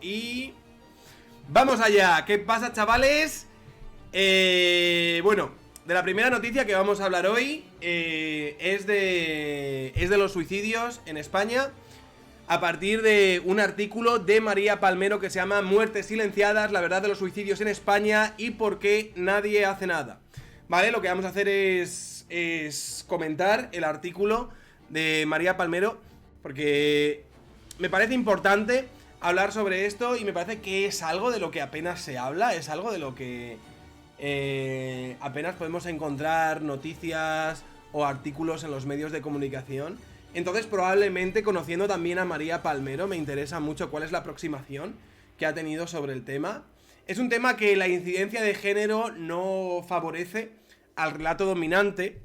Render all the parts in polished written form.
y... ¡vamos allá! ¿Qué pasa, chavales? Bueno, de la primera noticia que vamos a hablar hoy es de los suicidios en España, a partir de un artículo de María Palmero que se llama Muertes silenciadas, la verdad de los suicidios en España y por qué nadie hace nada. Vale, lo que vamos a hacer es comentar el artículo de María Palmero, porque me parece importante hablar sobre esto y me parece que es algo de lo que apenas se habla, es algo de lo que apenas podemos encontrar noticias o artículos en los medios de comunicación. Entonces, probablemente, conociendo también a María Palmero, me interesa mucho cuál es la aproximación que ha tenido sobre el tema. Es un tema que la incidencia de género no favorece al relato dominante,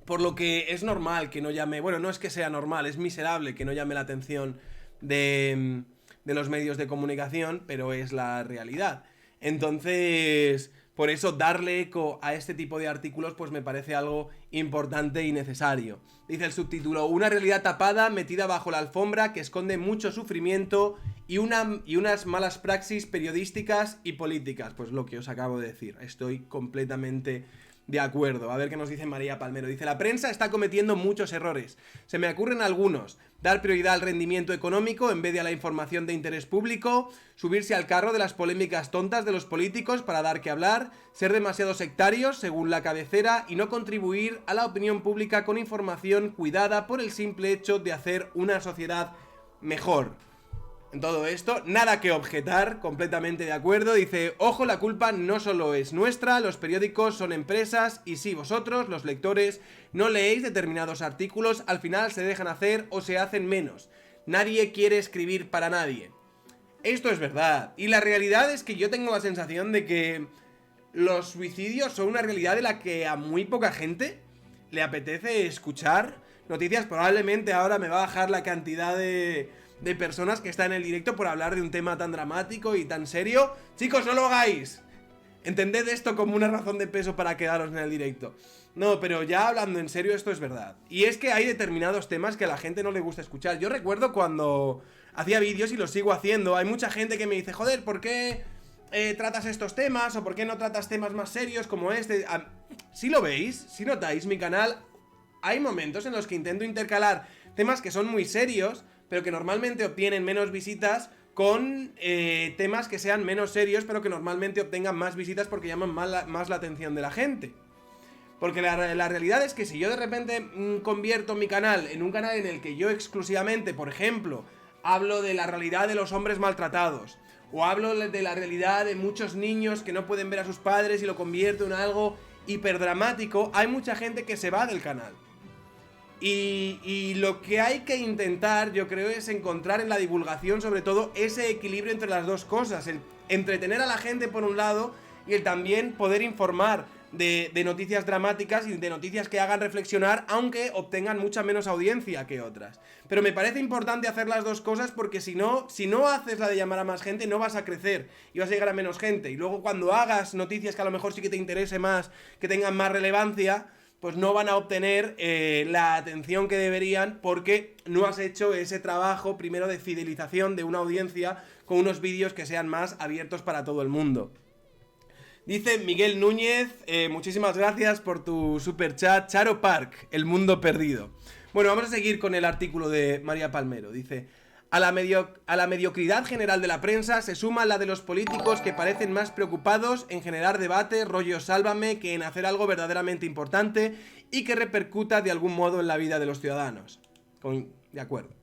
por lo que es normal que no llame... Bueno, no es que sea normal, es miserable que no llame la atención de los medios de comunicación, pero es la realidad. Entonces, por eso darle eco a este tipo de artículos pues me parece algo importante y necesario. Dice el subtítulo: una realidad tapada, metida bajo la alfombra, que esconde mucho sufrimiento y unas malas praxis periodísticas y políticas. Pues lo que os acabo de decir, estoy completamente de acuerdo. A ver qué nos dice María Palmero. Dice: la prensa está cometiendo muchos errores. Se me ocurren algunos: dar prioridad al rendimiento económico en vez de a la información de interés público, subirse al carro de las polémicas tontas de los políticos para dar que hablar, ser demasiado sectarios según la cabecera y no contribuir a la opinión pública con información cuidada por el simple hecho de hacer una sociedad mejor. En todo esto, nada que objetar, completamente de acuerdo. Dice: ojo, la culpa no solo es nuestra, los periódicos son empresas y si vosotros, los lectores, no leéis determinados artículos, al final se dejan hacer o se hacen menos. Nadie quiere escribir para nadie. Esto es verdad, y la realidad es que yo tengo la sensación de que los suicidios son una realidad de la que a muy poca gente le apetece escuchar noticias. Probablemente ahora me va a bajar la cantidad de personas que están en el directo por hablar de un tema tan dramático y tan serio. Chicos, no lo hagáis. Entended esto como una razón de peso para quedaros en el directo. No, pero ya hablando en serio, esto es verdad. Y es que hay determinados temas que a la gente no le gusta escuchar. Yo recuerdo cuando hacía vídeos, y lo sigo haciendo, hay mucha gente que me dice: joder, ¿por qué tratas estos temas? ¿O por qué no tratas temas más serios como este? Si lo veis, si notáis mi canal, hay momentos en los que intento intercalar temas que son muy serios, pero que normalmente obtienen menos visitas, con temas que sean menos serios, pero que normalmente obtengan más visitas porque llaman más la atención de la gente. Porque la realidad es que si yo de repente convierto mi canal en un canal en el que yo exclusivamente, por ejemplo, hablo de la realidad de los hombres maltratados, o hablo de la realidad de muchos niños que no pueden ver a sus padres y lo convierto en algo hiperdramático, hay mucha gente que se va del canal. Y lo que hay que intentar, yo creo, es encontrar en la divulgación, sobre todo, ese equilibrio entre las dos cosas. El entretener a la gente por un lado y el también poder informar de noticias dramáticas y de noticias que hagan reflexionar, aunque obtengan mucha menos audiencia que otras. Pero me parece importante hacer las dos cosas, porque si no haces la de llamar a más gente, no vas a crecer y vas a llegar a menos gente. Y luego cuando hagas noticias que a lo mejor sí que te interese más, que tengan más relevancia, pues no van a obtener la atención que deberían, porque no has hecho ese trabajo primero de fidelización de una audiencia con unos vídeos que sean más abiertos para todo el mundo. Dice Miguel Núñez: muchísimas gracias por tu superchat. Charo Park, el mundo perdido. Bueno, vamos a seguir con el artículo de María Palmero. Dice: a la mediocridad general de la prensa se suma la de los políticos, que parecen más preocupados en generar debate, rollo sálvame, que en hacer algo verdaderamente importante y que repercuta de algún modo en la vida de los ciudadanos. De acuerdo.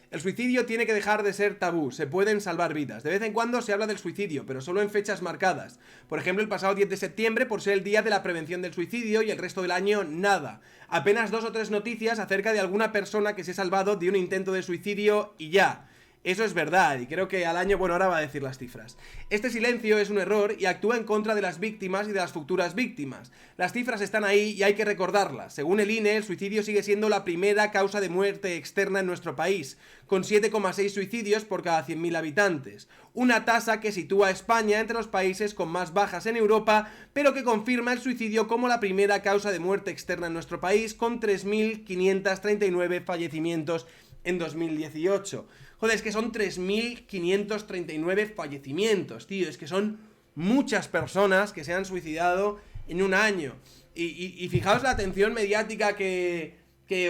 El suicidio tiene que dejar de ser tabú, se pueden salvar vidas. De vez en cuando se habla del suicidio, pero solo en fechas marcadas. Por ejemplo, el pasado 10 de septiembre, por ser el día de la prevención del suicidio, y el resto del año, nada. Apenas 2 o 3 noticias acerca de alguna persona que se ha salvado de un intento de suicidio y ya. Eso es verdad, y creo que al año, bueno, ahora va a decir las cifras. Este silencio es un error y actúa en contra de las víctimas y de las futuras víctimas. Las cifras están ahí y hay que recordarlas. Según el INE, el suicidio sigue siendo la primera causa de muerte externa en nuestro país, con 7,6 suicidios por cada 100.000 habitantes. Una tasa que sitúa a España entre los países con más bajas en Europa, pero que confirma el suicidio como la primera causa de muerte externa en nuestro país, con 3.539 fallecimientos en 2018. Joder, es que son 3.539 fallecimientos, tío. Es que son muchas personas que se han suicidado en un año. Y fijaos la atención mediática que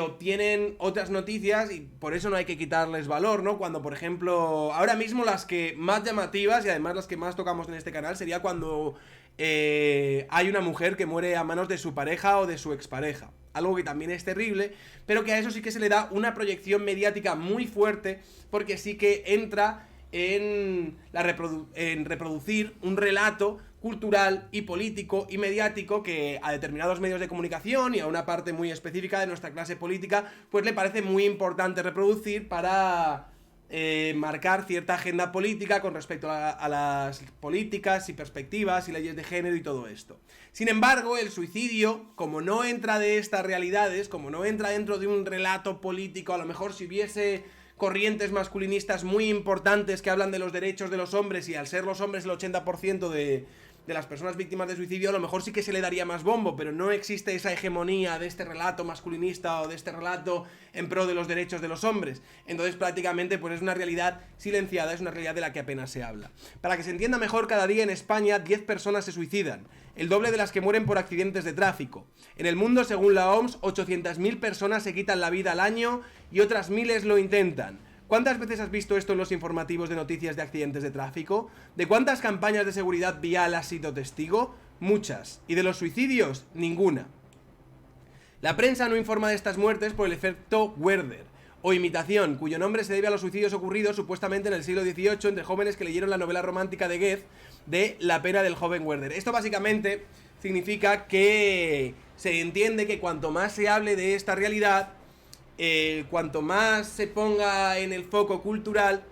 obtienen otras noticias, y por eso no hay que quitarles valor, ¿no? Cuando, por ejemplo, ahora mismo las que más llamativas, y además las que más tocamos en este canal, sería cuando hay una mujer que muere a manos de su pareja o de su expareja. Algo que también es terrible, pero que a eso sí que se le da una proyección mediática muy fuerte, porque sí que entra en reproducir un relato cultural y político y mediático que a determinados medios de comunicación y a una parte muy específica de nuestra clase política pues le parece muy importante reproducir para marcar cierta agenda política con respecto a las políticas y perspectivas y leyes de género y todo esto. Sin embargo, el suicidio, como no entra de estas realidades, como no entra dentro de un relato político, a lo mejor si hubiese corrientes masculinistas muy importantes que hablan de los derechos de los hombres, y al ser los hombres el 80% de las personas víctimas de suicidio, a lo mejor sí que se le daría más bombo, pero no existe esa hegemonía de este relato masculinista o de este relato en pro de los derechos de los hombres. Entonces prácticamente pues es una realidad silenciada, es una realidad de la que apenas se habla. Para que se entienda mejor, cada día en España 10 personas se suicidan, el doble de las que mueren por accidentes de tráfico. En el mundo, según la OMS, 800.000 personas se quitan la vida al año y otras miles lo intentan. ¿Cuántas veces has visto esto en los informativos de noticias de accidentes de tráfico? ¿De cuántas campañas de seguridad vial has sido testigo? Muchas. ¿Y de los suicidios? Ninguna. La prensa no informa de estas muertes por el efecto Werther, o imitación, cuyo nombre se debe a los suicidios ocurridos supuestamente en el siglo XVIII entre jóvenes que leyeron la novela romántica de Goethe de La pena del joven Werther. Esto básicamente significa que se entiende que cuanto más se hable de esta realidad, cuanto más se ponga en el foco cultural,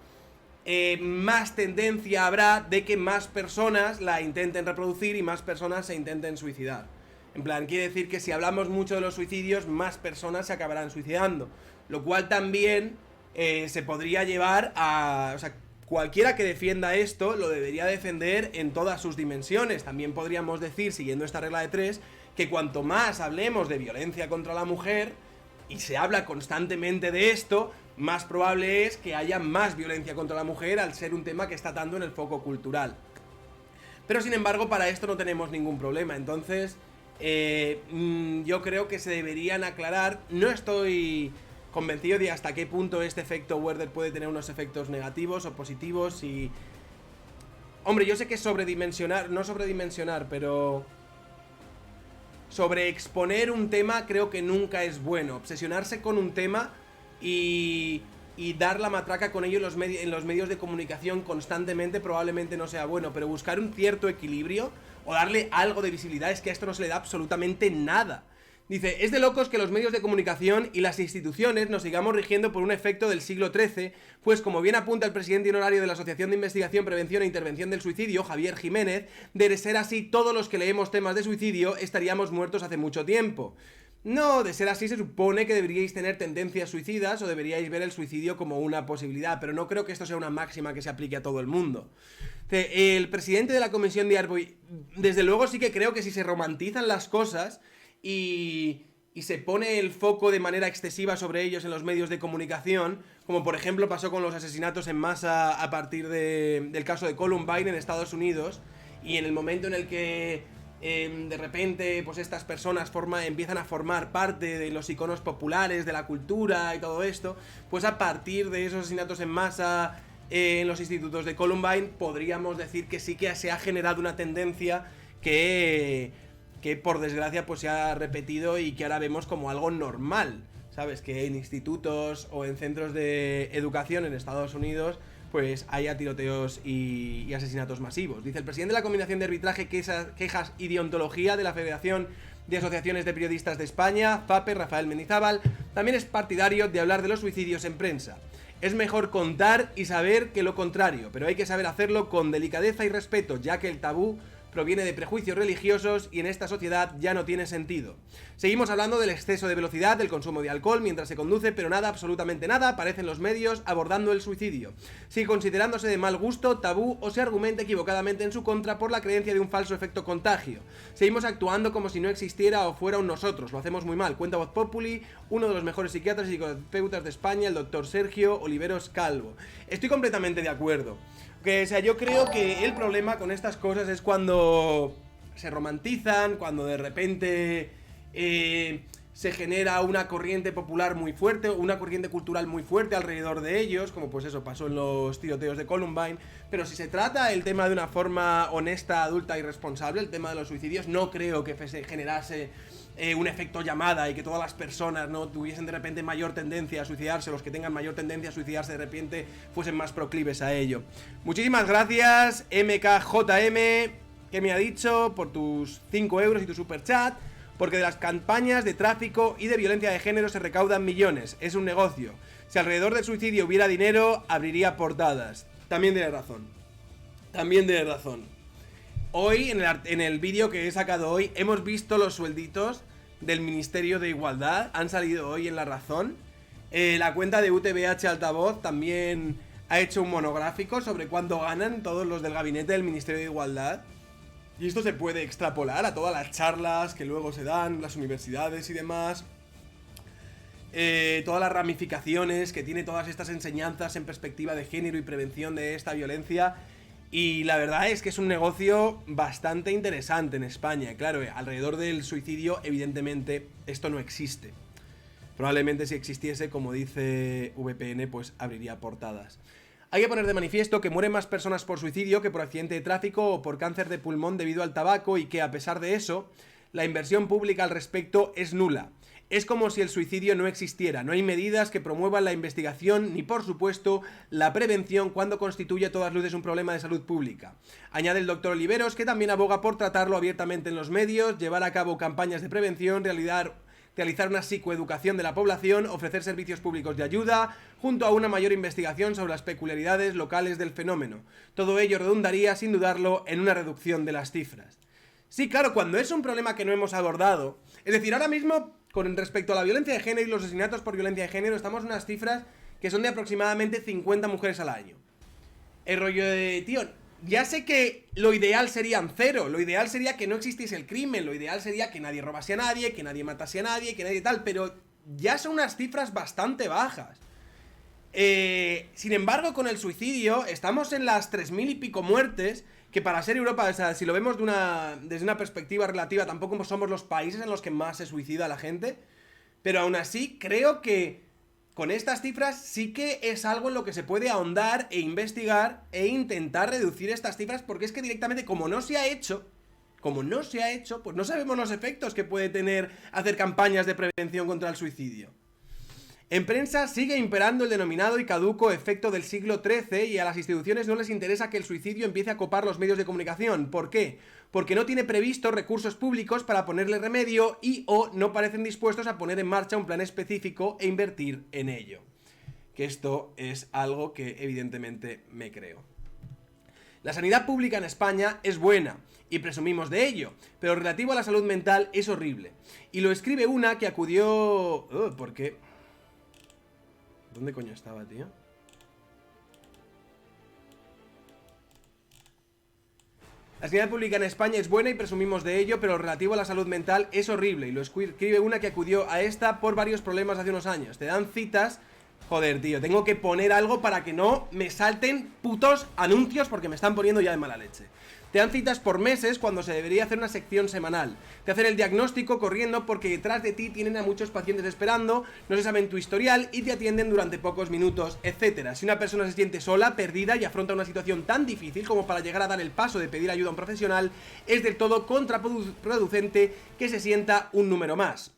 más tendencia habrá de que más personas la intenten reproducir y más personas se intenten suicidar. En plan, quiere decir que si hablamos mucho de los suicidios, más personas se acabarán suicidando. Lo cual también se podría llevar a... O sea, cualquiera que defienda esto lo debería defender en todas sus dimensiones. También podríamos decir, siguiendo esta regla de 3, que cuanto más hablemos de violencia contra la mujer, y se habla constantemente de esto, más probable es que haya más violencia contra la mujer al ser un tema que está tanto en el foco cultural. Pero sin embargo, para esto no tenemos ningún problema. Entonces, yo creo que se deberían aclarar. No estoy convencido de hasta qué punto este efecto Werther puede tener unos efectos negativos o positivos. Y... hombre, yo sé que sobredimensionar, no sobredimensionar, pero... sobreexponer un tema creo que nunca es bueno. Obsesionarse con un tema y dar la matraca con ello en los medios de comunicación constantemente probablemente no sea bueno, pero buscar un cierto equilibrio o darle algo de visibilidad, es que a esto no se le da absolutamente nada. Dice, es de locos que los medios de comunicación y las instituciones nos sigamos rigiendo por un efecto del siglo XIII, pues como bien apunta el presidente honorario de la Asociación de Investigación, Prevención e Intervención del Suicidio, Javier Jiménez, de ser así, todos los que leemos temas de suicidio estaríamos muertos hace mucho tiempo. No, de ser así se supone que deberíais tener tendencias suicidas o deberíais ver el suicidio como una posibilidad, pero no creo que esto sea una máxima que se aplique a todo el mundo. El presidente de la Comisión de Arboy, desde luego sí que creo que si se romantizan las cosas y se pone el foco de manera excesiva sobre ellos en los medios de comunicación, como por ejemplo pasó con los asesinatos en masa a partir del caso de Columbine en Estados Unidos, y en el momento en el que de repente pues estas personas empiezan a formar parte de los iconos populares de la cultura y todo esto, pues a partir de esos asesinatos en masa en los institutos de Columbine podríamos decir que sí que se ha generado una tendencia que por desgracia pues se ha repetido y que ahora vemos como algo normal, ¿sabes? Que en institutos o en centros de educación en Estados Unidos pues haya tiroteos y asesinatos masivos. Dice el presidente de la Combinación de Arbitraje, Quejas y Deontología de la Federación de Asociaciones de Periodistas de España, FAPE, Rafael Mendizábal, también es partidario de hablar de los suicidios en prensa. Es mejor contar y saber que lo contrario, pero hay que saber hacerlo con delicadeza y respeto, ya que el tabú proviene de prejuicios religiosos y en esta sociedad ya no tiene sentido. Seguimos hablando del exceso de velocidad, del consumo de alcohol mientras se conduce, pero nada, absolutamente nada, aparece en los medios abordando el suicidio. Sigue considerándose de mal gusto, tabú o se argumenta equivocadamente en su contra por la creencia de un falso efecto contagio. Seguimos actuando como si no existiera o fuera un nosotros, lo hacemos muy mal. Cuenta Voz Populi, uno de los mejores psiquiatras y psicoterapeutas de España, el doctor Sergio Oliveros Calvo. Estoy completamente de acuerdo. O sea, yo creo que el problema con estas cosas es cuando se romantizan, cuando de repente se genera una corriente popular muy fuerte, una corriente cultural muy fuerte alrededor de ellos, como pues eso pasó en los tiroteos de Columbine. Pero si se trata el tema de una forma honesta, adulta y responsable, el tema de los suicidios, no creo que se generase un efecto llamada y que todas las personas no tuviesen de repente mayor tendencia a suicidarse, los que tengan mayor tendencia a suicidarse de repente fuesen más proclives a ello. Muchísimas gracias MKJM, que me ha dicho, por tus 5 euros y tu superchat, porque de las campañas de tráfico y de violencia de género se recaudan millones, es un negocio. Si alrededor del suicidio hubiera dinero, abriría portadas. También tiene razón. También tiene razón. Hoy, en el vídeo que he sacado hoy, hemos visto los suelditos del Ministerio de Igualdad. Han salido hoy en La Razón. La cuenta de UTBH Altavoz también ha hecho un monográfico sobre cuánto ganan todos los del gabinete del Ministerio de Igualdad. Y esto se puede extrapolar a todas las charlas que luego se dan, las universidades y demás. Todas las ramificaciones que tiene todas estas enseñanzas en perspectiva de género y prevención de esta violencia. Y la verdad es que es un negocio bastante interesante en España. Claro, alrededor del suicidio, evidentemente, esto no existe. Probablemente si existiese, como dice VPN, pues abriría portadas. Hay que poner de manifiesto que mueren más personas por suicidio que por accidente de tráfico o por cáncer de pulmón debido al tabaco y que, a pesar de eso, la inversión pública al respecto es nula. Es como si el suicidio no existiera, no hay medidas que promuevan la investigación ni, por supuesto, la prevención cuando constituye a todas luces un problema de salud pública. Añade el doctor Oliveros que también aboga por tratarlo abiertamente en los medios, llevar a cabo campañas de prevención, realizar una psicoeducación de la población, ofrecer servicios públicos de ayuda, junto a una mayor investigación sobre las peculiaridades locales del fenómeno. Todo ello redundaría, sin dudarlo, en una reducción de las cifras. Sí, claro, cuando es un problema que no hemos abordado, es decir, ahora mismo, con respecto a la violencia de género y los asesinatos por violencia de género, estamos en unas cifras que son de aproximadamente 50 mujeres al año. El rollo de, tío, ya sé que lo ideal serían 0, lo ideal sería que no existiese el crimen, lo ideal sería que nadie robase a nadie, que nadie matase a nadie, que nadie tal, pero ya son unas cifras bastante bajas. Sin embargo, con el suicidio, estamos en las 3000 y pico muertes, que para ser Europa, o sea, si lo vemos desde una perspectiva relativa, tampoco somos los países en los que más se suicida la gente, pero aún así creo que con estas cifras sí que es algo en lo que se puede ahondar e investigar e intentar reducir estas cifras, porque es que directamente, como no se ha hecho, pues no sabemos los efectos que puede tener hacer campañas de prevención contra el suicidio. En prensa sigue imperando el denominado y caduco efecto del siglo XIII y a las instituciones no les interesa que el suicidio empiece a copar los medios de comunicación. ¿Por qué? Porque no tiene previstos recursos públicos para ponerle remedio y o no parecen dispuestos a poner en marcha un plan específico e invertir en ello. Que esto es algo que evidentemente me creo. La sanidad pública en España es buena, y presumimos de ello, pero relativo a la salud mental es horrible. Y lo escribe una que acudió... ¿por qué? ¿Dónde coño estaba, tío? La sanidad pública en España es buena y presumimos de ello, pero lo relativo a la salud mental es horrible. Y lo escribe una que acudió a esta por varios problemas hace unos años. Te dan citas... Joder, tío, tengo que poner algo para que no me salten putos anuncios porque me están poniendo ya de mala leche. Te dan citas por meses cuando se debería hacer una sección semanal. Te hacen el diagnóstico corriendo porque detrás de ti tienen a muchos pacientes esperando, no se saben tu historial y te atienden durante pocos minutos, etc. Si una persona se siente sola, perdida y afronta una situación tan difícil como para llegar a dar el paso de pedir ayuda a un profesional, es del todo contraproducente que se sienta un número más.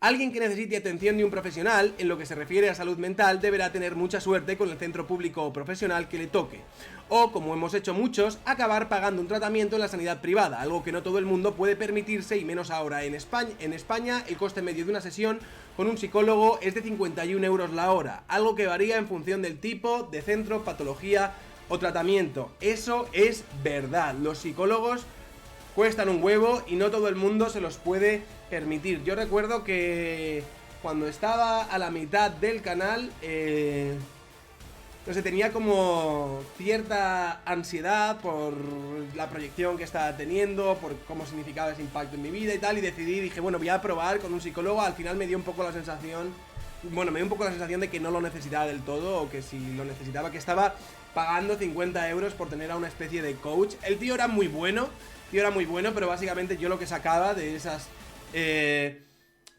Alguien que necesite atención de un profesional, en lo que se refiere a salud mental, deberá tener mucha suerte con el centro público o profesional que le toque. O, como hemos hecho muchos, acabar pagando un tratamiento en la sanidad privada, algo que no todo el mundo puede permitirse y menos ahora. En España, el coste medio de una sesión con un psicólogo es de 51 euros la hora, algo que varía en función del tipo de centro, patología o tratamiento. Eso es verdad. Los psicólogos cuestan un huevo y no todo el mundo se los puede permitir. Yo recuerdo que cuando estaba a la mitad del canal, no sé, tenía como cierta ansiedad por la proyección que estaba teniendo, por cómo significaba ese impacto en mi vida y tal, y dije, bueno, voy a probar con un psicólogo. Al final me dio un poco la sensación, de que no lo necesitaba del todo, o que si lo necesitaba, que estaba pagando 50 euros por tener a una especie de coach. El tío era muy bueno, pero básicamente yo lo que sacaba de esas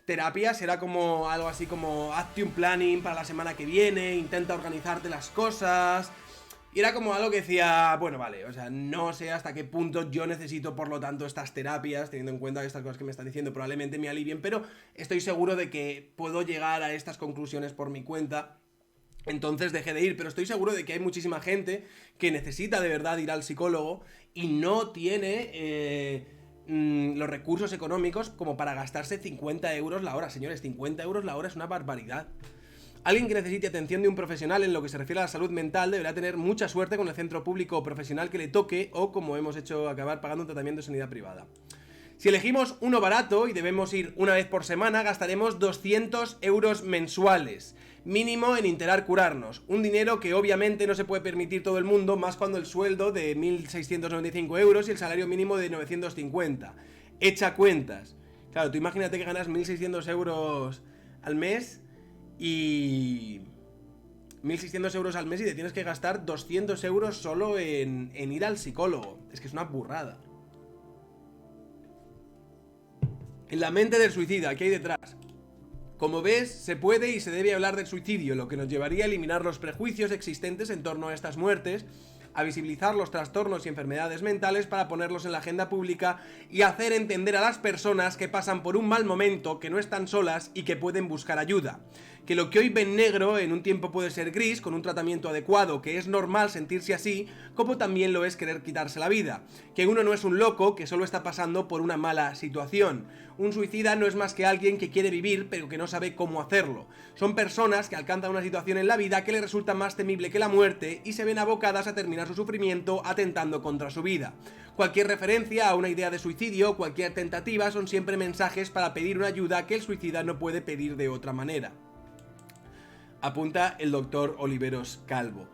terapias era como algo así como hazte un planning para la semana que viene, intenta organizarte las cosas. Y era como algo que decía, bueno, vale, o sea, no sé hasta qué punto yo necesito, por lo tanto, estas terapias, teniendo en cuenta que estas cosas que me están diciendo probablemente me alivien, pero estoy seguro de que puedo llegar a estas conclusiones por mi cuenta. Entonces dejé de ir, pero estoy seguro de que hay muchísima gente que necesita de verdad ir al psicólogo y no tiene los recursos económicos como para gastarse 50 euros la hora. Señores, 50 euros la hora es una barbaridad. Alguien que necesite atención de un profesional en lo que se refiere a la salud mental deberá tener mucha suerte con el centro público o profesional que le toque, o como hemos hecho, acabar pagando un tratamiento de sanidad privada. Si elegimos uno barato y debemos ir una vez por semana, gastaremos 200 euros mensuales, mínimo en intentar curarnos. Un dinero que obviamente no se puede permitir todo el mundo, más cuando el sueldo de 1.695 euros y el salario mínimo de 950. Echa cuentas. Claro, tú imagínate que ganas 1.600 euros al mes y... 1.600 euros al mes y te tienes que gastar 200 euros solo en ir al psicólogo. Es que es una burrada. En la mente del suicida, ¿qué hay detrás? Como ves, se puede y se debe hablar del suicidio, lo que nos llevaría a eliminar los prejuicios existentes en torno a estas muertes, a visibilizar los trastornos y enfermedades mentales para ponerlos en la agenda pública y hacer entender a las personas que pasan por un mal momento, que no están solas y que pueden buscar ayuda. Que lo que hoy ven negro en un tiempo puede ser gris, con un tratamiento adecuado, que es normal sentirse así, como también lo es querer quitarse la vida. Que uno no es un loco que solo está pasando por una mala situación. Un suicida no es más que alguien que quiere vivir pero que no sabe cómo hacerlo. Son personas que alcanzan una situación en la vida que les resulta más temible que la muerte y se ven abocadas a terminar su sufrimiento atentando contra su vida. Cualquier referencia a una idea de suicidio, cualquier tentativa son siempre mensajes para pedir una ayuda que el suicida no puede pedir de otra manera. Apunta el doctor Oliveros Calvo.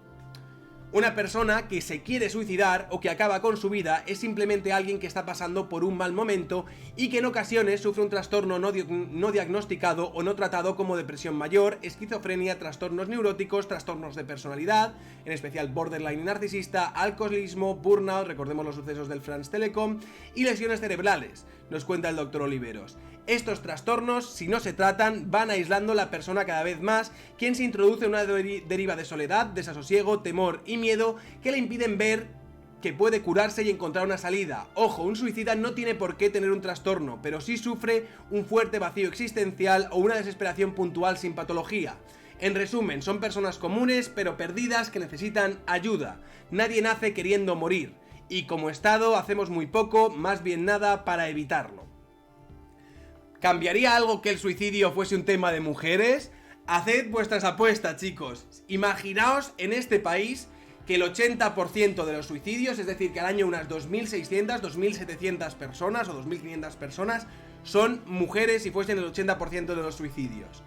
Una persona que se quiere suicidar o que acaba con su vida es simplemente alguien que está pasando por un mal momento y que en ocasiones sufre un trastorno no diagnosticado o no tratado como depresión mayor, esquizofrenia, trastornos neuróticos, trastornos de personalidad, en especial borderline y narcisista, alcoholismo, burnout, recordemos los sucesos del France Telecom, y lesiones cerebrales, nos cuenta el doctor Oliveros. Estos trastornos, si no se tratan, van aislando a la persona cada vez más, quien se introduce en una deriva de soledad, desasosiego, temor y miedo que le impiden ver que puede curarse y encontrar una salida. Ojo, un suicida no tiene por qué tener un trastorno, pero sí sufre un fuerte vacío existencial o una desesperación puntual sin patología. En resumen, son personas comunes pero perdidas que necesitan ayuda. Nadie nace queriendo morir, y como Estado hacemos muy poco, más bien nada, para evitarlo. ¿Cambiaría algo que el suicidio fuese un tema de mujeres? Haced vuestras apuestas, chicos. Imaginaos en este país que el 80% de los suicidios, es decir, que al año unas 2.600, 2.700 personas o 2.500 personas son mujeres y fuesen el 80% de los suicidios.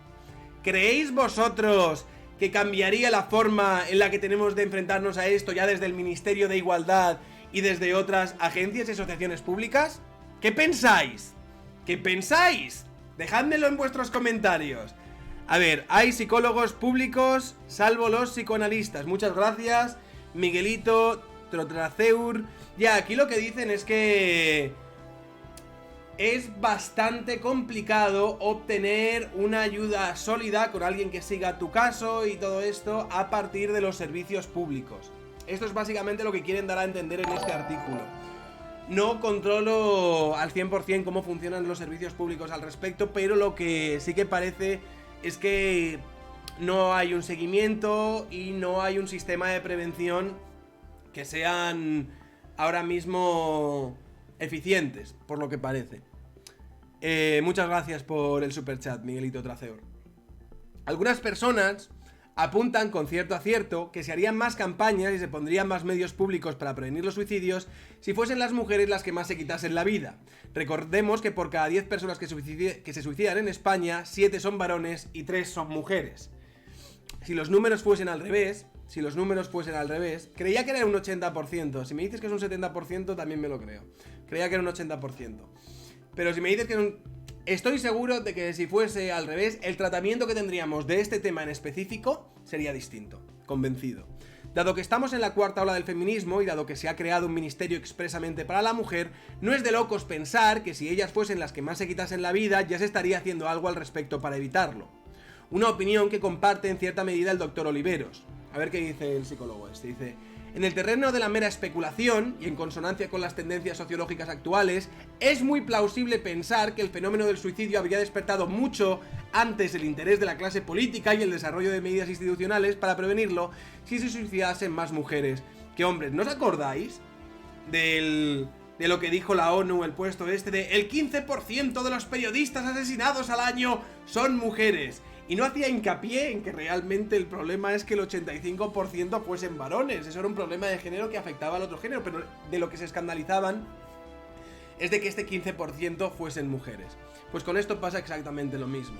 ¿Creéis vosotros que cambiaría la forma en la que tenemos de enfrentarnos a esto ya desde el Ministerio de Igualdad y desde otras agencias y asociaciones públicas? ¿Qué pensáis? ¿Qué pensáis? Dejádmelo en vuestros comentarios. A ver, hay psicólogos públicos, salvo los psicoanalistas. Muchas gracias, Miguelito, Trotraceur. Ya, aquí lo que dicen es que es bastante complicado obtener una ayuda sólida con alguien que siga tu caso y todo esto a partir de los servicios públicos. Esto es básicamente lo que quieren dar a entender en este artículo. No controlo al 100% cómo funcionan los servicios públicos al respecto, pero lo que sí que parece es que no hay un seguimiento y no hay un sistema de prevención que sean ahora mismo eficientes, por lo que parece. Muchas gracias por el superchat, Miguelito Traceor. Algunas personas Apuntan con cierto acierto que se harían más campañas y se pondrían más medios públicos para prevenir los suicidios si fuesen las mujeres las que más se quitasen la vida. Recordemos que por cada 10 personas que se suicidan en España, 7 son varones y 3 son mujeres. Si los números fuesen al revés, creía que era un 80%. Si me dices que es un 70%, también me lo creo. Creía que era un 80%. Pero si me dices que es un... Estoy seguro de que si fuese al revés, el tratamiento que tendríamos de este tema en específico sería distinto. Convencido. Dado que estamos en la cuarta ola del feminismo y dado que se ha creado un ministerio expresamente para la mujer, no es de locos pensar que si ellas fuesen las que más se quitasen la vida, ya se estaría haciendo algo al respecto para evitarlo. Una opinión que comparte en cierta medida el doctor Oliveros. A ver qué dice el psicólogo este. Dice: en el terreno de la mera especulación, y en consonancia con las tendencias sociológicas actuales, es muy plausible pensar que el fenómeno del suicidio habría despertado mucho antes el interés de la clase política y el desarrollo de medidas institucionales para prevenirlo si se suicidasen más mujeres que hombres. ¿No os acordáis de lo que dijo la ONU, el puesto este de el 15% de los periodistas asesinados al año son mujeres? Y no hacía hincapié en que realmente el problema es que el 85% fuesen varones. Eso era un problema de género que afectaba al otro género, pero de lo que se escandalizaban es de que este 15% fuesen mujeres. Pues con esto pasa exactamente lo mismo.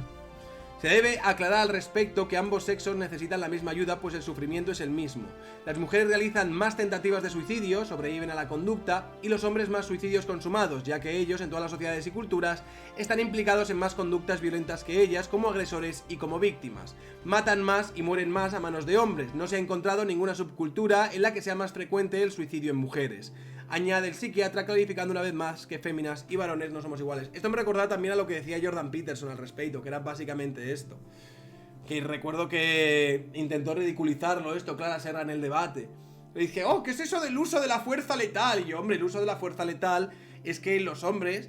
Se debe aclarar al respecto que ambos sexos necesitan la misma ayuda, pues el sufrimiento es el mismo. Las mujeres realizan más tentativas de suicidio, sobreviven a la conducta, y los hombres más suicidios consumados, ya que ellos, en todas las sociedades y culturas, están implicados en más conductas violentas que ellas, como agresores y como víctimas. Matan más y mueren más a manos de hombres. No se ha encontrado ninguna subcultura en la que sea más frecuente el suicidio en mujeres. Añade el psiquiatra, clarificando una vez más que féminas y varones no somos iguales. Esto me recuerda también a lo que decía Jordan Peterson al respecto, que era básicamente esto. Que recuerdo que intentó ridiculizarlo esto, Clara Serra, en el debate. Le dije, oh, ¿qué es eso del uso de la fuerza letal? Y yo, hombre, el uso de la fuerza letal es que los hombres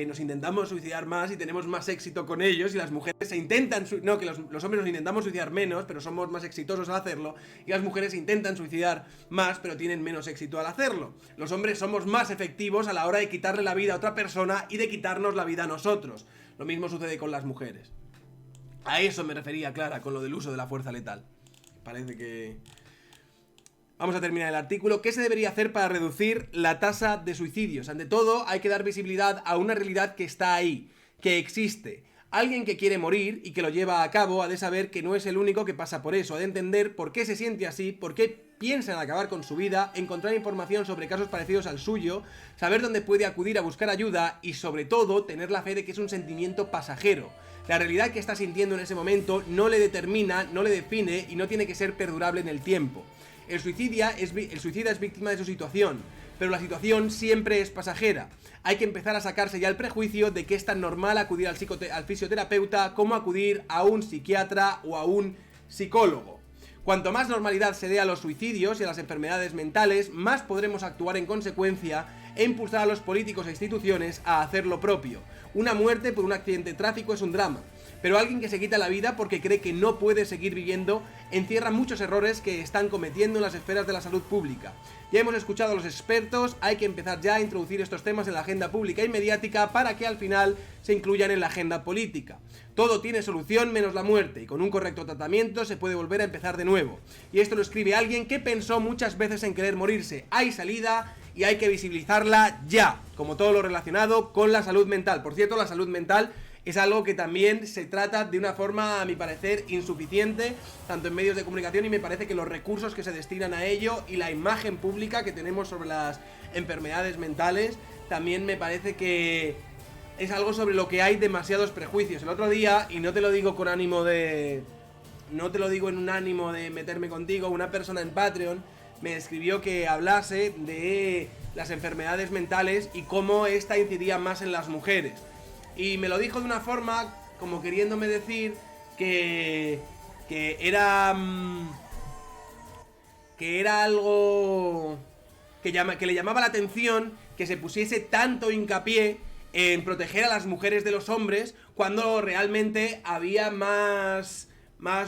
nos intentamos suicidar más y tenemos más éxito con ellos, y las mujeres se intentan... No, que los hombres nos intentamos suicidar menos, pero somos más exitosos al hacerlo, y las mujeres se intentan suicidar más, pero tienen menos éxito al hacerlo. Los hombres somos más efectivos a la hora de quitarle la vida a otra persona y de quitarnos la vida a nosotros. Lo mismo sucede con las mujeres. A eso me refería, Clara, con lo del uso de la fuerza letal. Parece que... Vamos a terminar el artículo. ¿Qué se debería hacer para reducir la tasa de suicidios? Ante todo, hay que dar visibilidad a una realidad que está ahí, que existe. Alguien que quiere morir y que lo lleva a cabo ha de saber que no es el único que pasa por eso, ha de entender por qué se siente así, por qué piensa en acabar con su vida, encontrar información sobre casos parecidos al suyo, saber dónde puede acudir a buscar ayuda y, sobre todo, tener la fe de que es un sentimiento pasajero. La realidad que está sintiendo en ese momento no le determina, no le define y no tiene que ser perdurable en el tiempo. El suicida es víctima de su situación, pero la situación siempre es pasajera. Hay que empezar a sacarse ya el prejuicio de que es tan normal acudir al fisioterapeuta como acudir a un psiquiatra o a un psicólogo. Cuanto más normalidad se dé a los suicidios y a las enfermedades mentales, más podremos actuar en consecuencia e impulsar a los políticos e instituciones a hacer lo propio. Una muerte por un accidente de tráfico es un drama, pero alguien que se quita la vida porque cree que no puede seguir viviendo encierra muchos errores que están cometiendo en las esferas de la salud pública. Ya hemos escuchado a los expertos, hay que empezar ya a introducir estos temas en la agenda pública y mediática para que al final se incluyan en la agenda política. Todo tiene solución menos la muerte, y con un correcto tratamiento se puede volver a empezar de nuevo. Y esto lo escribe alguien que pensó muchas veces en querer morirse. Hay salida y hay que visibilizarla ya, como todo lo relacionado con la salud mental. Por cierto, la salud mental es algo que también se trata de una forma, a mi parecer, insuficiente, tanto en medios de comunicación, y me parece que los recursos que se destinan a ello y la imagen pública que tenemos sobre las enfermedades mentales, también me parece que es algo sobre lo que hay demasiados prejuicios. El otro día, y no te lo digo con ánimo de... no te lo digo en un ánimo de meterme contigo, una persona en Patreon me escribió que hablase de las enfermedades mentales y cómo esta incidía más en las mujeres. Y me lo dijo de una forma como queriéndome decir que era algo que le llamaba la atención que se pusiese tanto hincapié en proteger a las mujeres de los hombres cuando realmente había más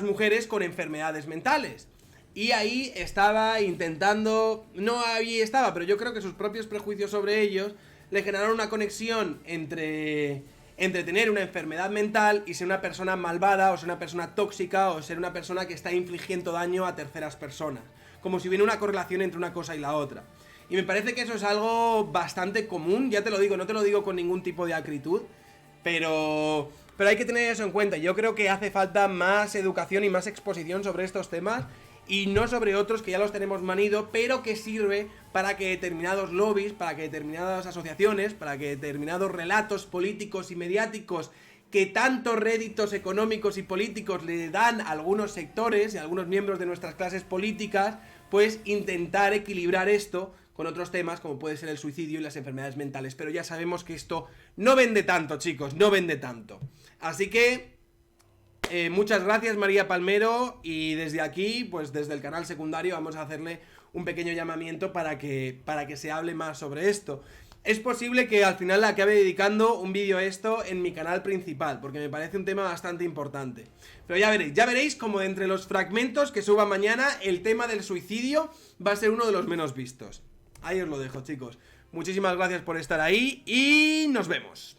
mujeres con enfermedades mentales. Y ahí estaba intentando, no ahí estaba, pero yo creo que sus propios prejuicios sobre ellos le generaron una conexión entre entre tener una enfermedad mental y ser una persona malvada, o ser una persona tóxica, o ser una persona que está infligiendo daño a terceras personas. Como si hubiera una correlación entre una cosa y la otra. Y me parece que eso es algo bastante común, ya te lo digo, no te lo digo con ningún tipo de acritud, pero hay que tener eso en cuenta. Yo creo que hace falta más educación y más exposición sobre estos temas, y no sobre otros que ya los tenemos manido, pero que sirve para que determinados lobbies, para que determinadas asociaciones, para que determinados relatos políticos y mediáticos que tantos réditos económicos y políticos le dan a algunos sectores y a algunos miembros de nuestras clases políticas, pues intentar equilibrar esto con otros temas como puede ser el suicidio y las enfermedades mentales. Pero ya sabemos que esto no vende tanto, chicos, no vende tanto. Así que muchas gracias, María Palmero, y desde aquí, pues desde el canal secundario vamos a hacerle un pequeño llamamiento para que se hable más sobre esto. Es posible que al final le acabe dedicando un vídeo a esto en mi canal principal, porque me parece un tema bastante importante. Pero ya veréis como de entre los fragmentos que suba mañana, el tema del suicidio va a ser uno de los menos vistos. Ahí os lo dejo, chicos. Muchísimas gracias por estar ahí y nos vemos.